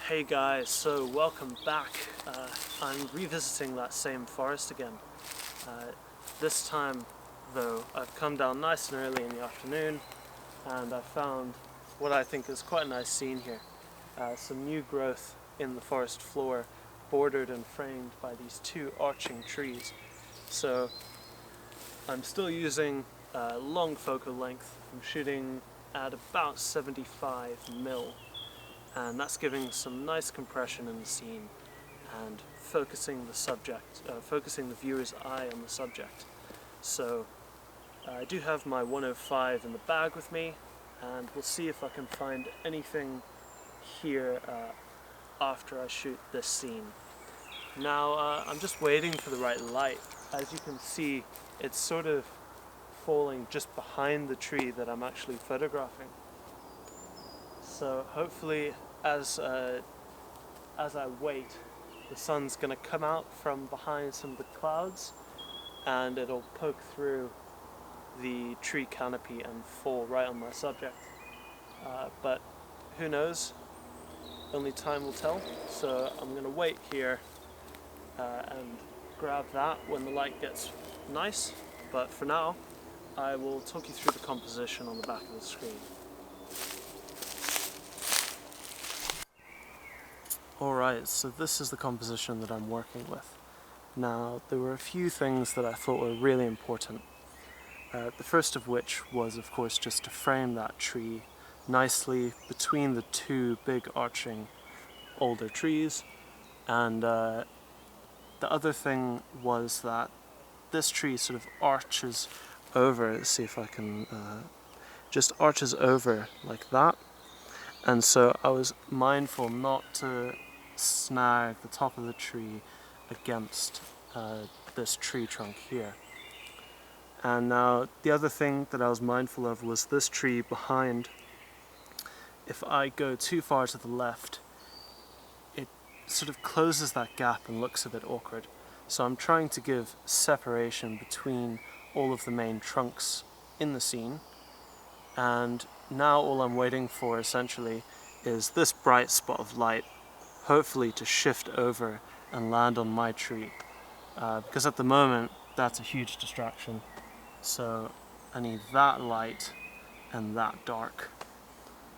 Hey guys, so welcome back. I'm revisiting that same forest again. This time though, I've come down nice and early in the afternoon and I've found what I think is quite a nice scene here. Some new growth in the forest floor, bordered and framed by these two arching trees. So I'm still using long focal length. I'm shooting at about 75mm. And that's giving some nice compression in the scene and focusing the viewer's eye on the subject. So I do have my 105 in the bag with me, and we'll see if I can find anything here after I shoot this scene. Now I'm just waiting for the right light. As you can see, it's sort of falling just behind the tree that I'm actually photographing. So hopefully as I wait, the sun's going to come out from behind some of the clouds and it'll poke through the tree canopy and fall right on my subject. But who knows? Only time will tell. So I'm going to wait here and grab that when the light gets nice. But for now, I will talk you through the composition on the back of the screen. Alright, so this is the composition that I'm working with. Now, there were a few things that I thought were really important. The first of which was, of course, just to frame that tree nicely between the two big arching older trees. And the other thing was that this tree sort of arches over, let's see if I can, just arches over like that. And so I was mindful not to snag the top of the tree against this tree trunk here. And now the other thing that I was mindful of was this tree behind. If I go too far to the left, it sort of closes that gap and looks a bit awkward. So I'm trying to give separation between all of the main trunks in the scene. And now all I'm waiting for essentially is this bright spot of light, hopefully to shift over and land on my tree. Because at the moment, that's a huge distraction. So I need that light and that dark.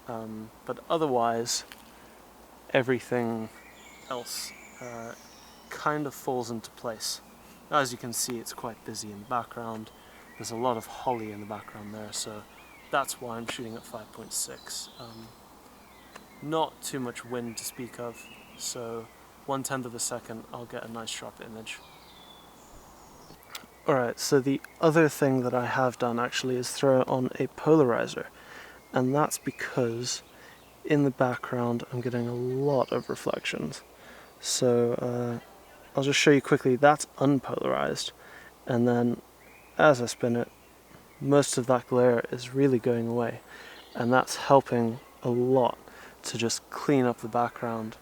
But otherwise, everything else kind of falls into place. As you can see, it's quite busy in the background. There's a lot of holly in the background there, so that's why I'm shooting at 5.6. Not too much wind to speak of, so 1/10 of a second I'll get a nice sharp image. Alright, so the other thing that I have done actually is throw on a polarizer, and that's because in the background I'm getting a lot of reflections. So I'll just show you quickly, that's unpolarized, and then as I spin it, most of that glare is really going away, and that's helping a lot to just clean up the background,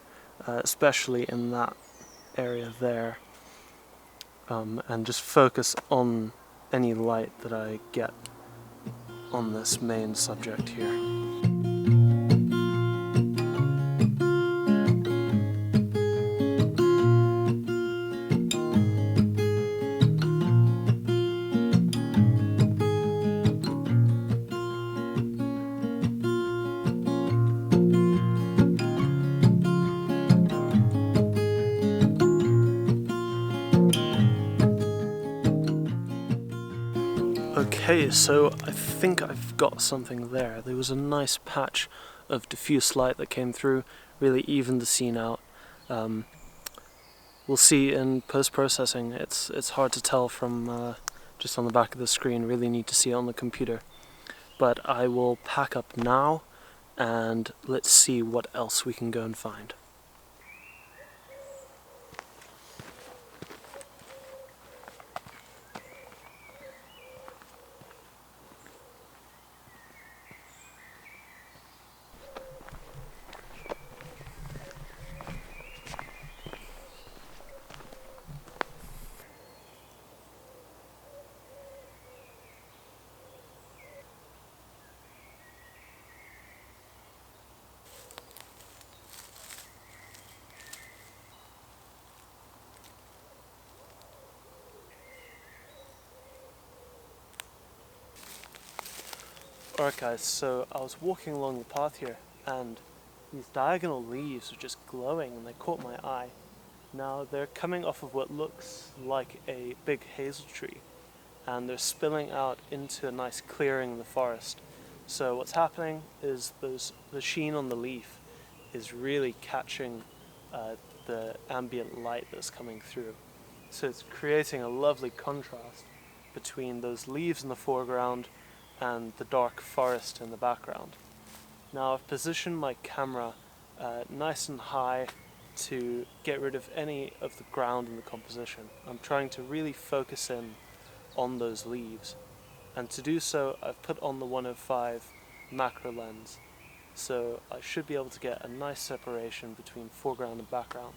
especially in that area there, and just focus on any light that I get on this main subject here. Okay, so I think I've got something there. There was a nice patch of diffuse light that came through, really evened the scene out. We'll see in post-processing. It's hard to tell from just on the back of the screen. Really need to see it on the computer. But I will pack up now, and let's see what else we can go and find. Alright guys, so I was walking along the path here and these diagonal leaves are just glowing and they caught my eye. Now they're coming off of what looks like a big hazel tree and they're spilling out into a nice clearing in the forest. So what's happening is the sheen on the leaf is really catching the ambient light that's coming through. So it's creating a lovely contrast between those leaves in the foreground and the dark forest in the background. Now I've positioned my camera nice and high to get rid of any of the ground in the composition. I'm trying to really focus in on those leaves, and to do so I've put on the 105 macro lens, so I should be able to get a nice separation between foreground and background.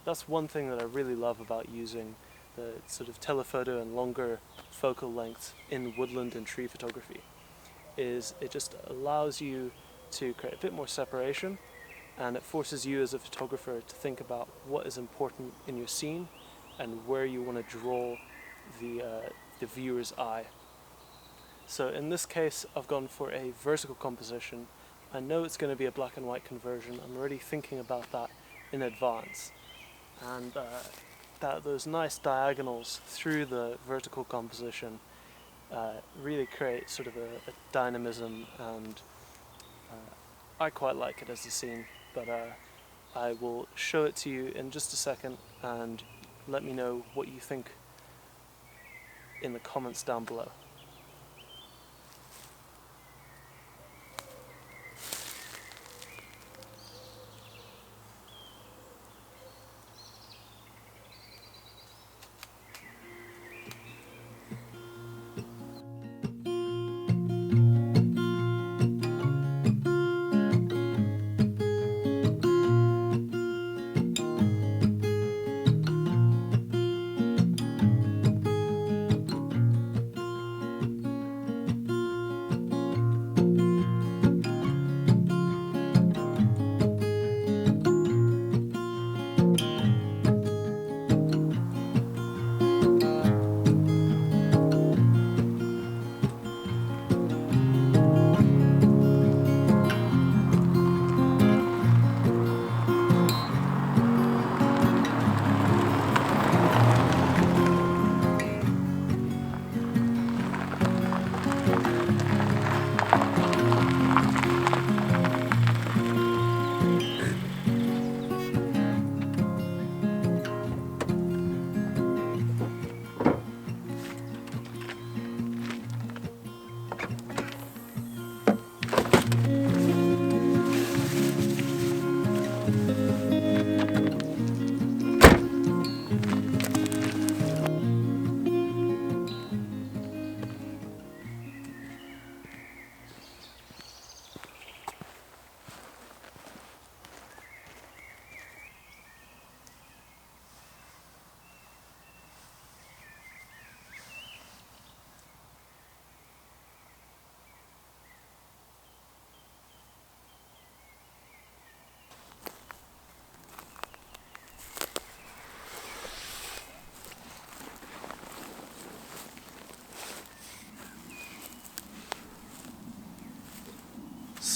That's one thing that I really love about using the sort of telephoto and longer focal lengths in woodland and tree photography, is it just allows you to create a bit more separation, and it forces you as a photographer to think about what is important in your scene and where you want to draw the viewer's eye. So in this case I've gone for a vertical composition. I know it's going to be a black and white conversion. I'm already thinking about that in advance, and those nice diagonals through the vertical composition really create sort of a dynamism, and I quite like it as a scene, but I will show it to you in just a second and let me know what you think in the comments down below.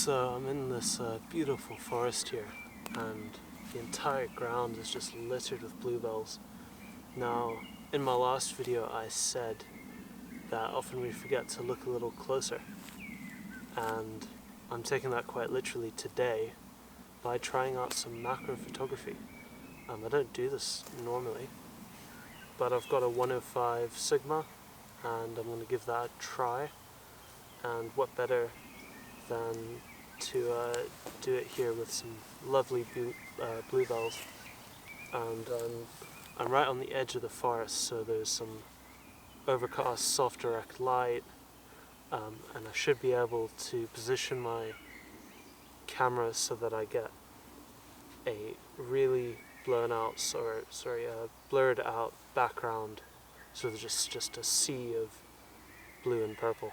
So I'm in this beautiful forest here, and the entire ground is just littered with bluebells. Now, in my last video I said that often we forget to look a little closer, and I'm taking that quite literally today by trying out some macro photography. I don't do this normally, but I've got a 105 Sigma and I'm going to give that a try, and what better than to do it here with some lovely bluebells. And I'm right on the edge of the forest, so there's some overcast soft direct light, and I should be able to position my camera so that I get a really blurred out background, so there's just a sea of blue and purple.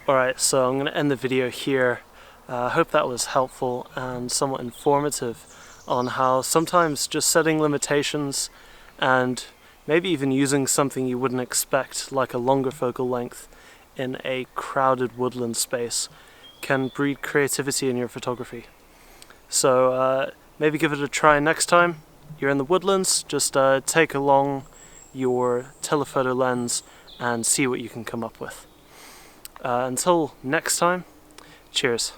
Alright, so I'm going to end the video here. I hope that was helpful and somewhat informative on how sometimes just setting limitations and maybe even using something you wouldn't expect, like a longer focal length in a crowded woodland space, can breed creativity in your photography. So maybe give it a try next time you're in the woodlands. Just take along your telephoto lens and see what you can come up with. Until next time, cheers.